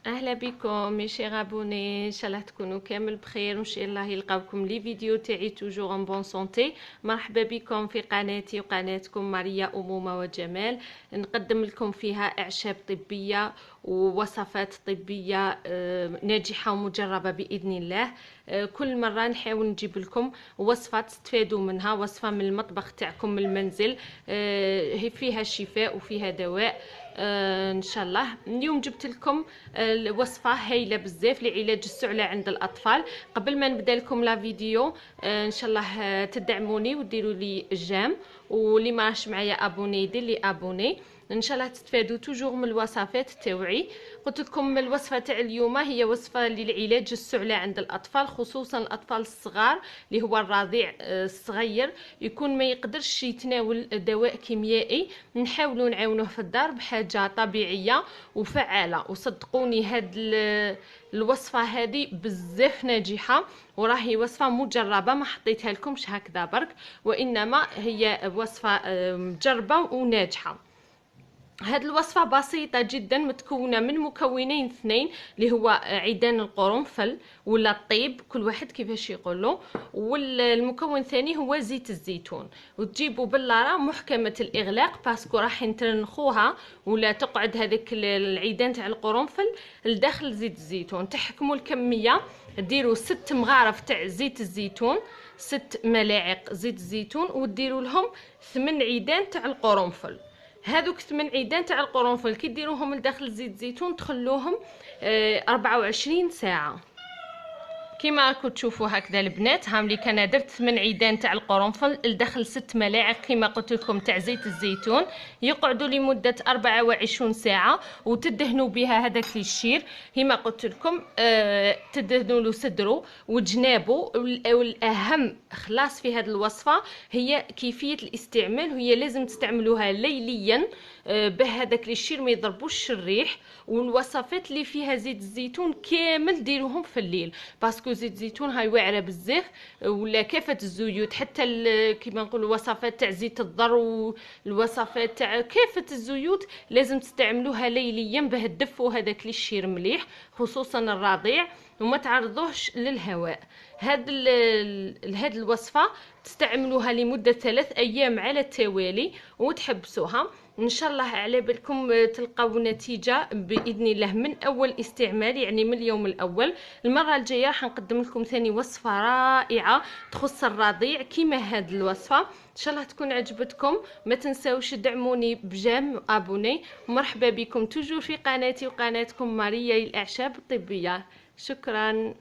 اهلا بكم مي شيغ ابوني، ان شاء الله تكونوا كامل بخير وان شاء الله يلقاوكم لي فيديو تاعي توجور ان بون سونتي. مرحبا بكم في قناتي وقناتكم ماريا امومه وجمال. نقدم لكم فيها اعشاب طبيه ووصفات طبيه ناجحه ومجربه باذن الله. كل مره نحاول نجيب لكم وصفه تستفادوا منها، وصفه من المطبخ تاعكم من المنزل، هي فيها شفاء وفيها دواء. ان شاء الله اليوم جبت لكم الوصفه هايله بزاف لعلاج السعله عند الاطفال. قبل ما نبدا لكم لا فيديو ان شاء الله تدعموني وديروا لي جيم، واللي ما راش معايا ابوني يدير لي ابوني. ان شاء الله تستفادوا توجور من الوصفات تاوعي. قلت لكم الوصفه تاع اليوم هي وصفه للعلاج السعله عند الاطفال، خصوصا الاطفال الصغار اللي هو الرضيع الصغير يكون ما يقدرش يتناول دواء كيميائي. نحاولوا نعاونوه في الدار بحاجه طبيعيه وفعاله، وصدقوني هاد الوصفه هذه بزاف ناجحه وراهي وصفه مجربه، ما حطيتها لكمش هكذا برك، وانما هي وصفه مجربه وناجحه. هاد الوصفة بسيطة جدا، متكونة من مكونين اثنين اللي هو عيدان القرنفل ولا الطيب، كل واحد كيفاش يقوله، والمكون الثاني هو زيت الزيتون. وتجيبوا بلارة محكمة الإغلاق باسكو راح نترنخوها ولا تقعد هذيك العيدان تاع القرنفل لداخل زيت الزيتون. تحكموا الكمية، ديروا 6 مغارف تاع زيت الزيتون، 6 ملاعق زيت الزيتون، وديروا لهم 8 عيدان تاع القرنفل. هذوك 8 عيدان تاع القرنفل كي ديروهم لداخل زيت الزيتون تخلوهم 24 ساعه. كيما راكم تشوفوا هكذا البنات، ها ملي كان درت 8 عيدان تاع القرنفل لداخل 6 ملاعق كيما قلت لكم تاع زيت الزيتون، يقعدوا لمده 24 ساعه. وتدهنوا بها هذاك الشير كيما قلت لكم، تدهنوا له صدره وجنابه. والاهم خلاص في هذه الوصفه هي كيفيه الاستعمال، وهي لازم تستعملوها ليليا بهذاك الشير ما يضربوش الريح. والوصفات اللي فيها زيت الزيتون كامل ديروهم في الليل، باسكو زيت الزيتون هاي واعره بزاف، ولا كافه الزيوت، حتى كيما نقولوا الوصفات تاع زيت الذر والوصفات تاع كافه الزيوت لازم تستعملوها ليليا باه تدفوا هذاك الشير مليح، خصوصا الرضيع، وما تعرضوهش للهواء. هاد الوصفه تستعملوها لمده 3 ايام على التوالي وتحبسوها. ان شاء الله على بالكم تلقاو نتيجه باذن الله من اول استعمال، يعني من اليوم الاول. المره الجايه راح نقدم لكم ثاني وصفه رائعه تخص الرضيع كيما هاد الوصفه. ان شاء الله تكون عجبتكم. ما تنساوش تدعموني بجيم ابوني. مرحبا بكم توجور في قناتي وقناتكم ماريا للاعشاب الطبيه. شكرا.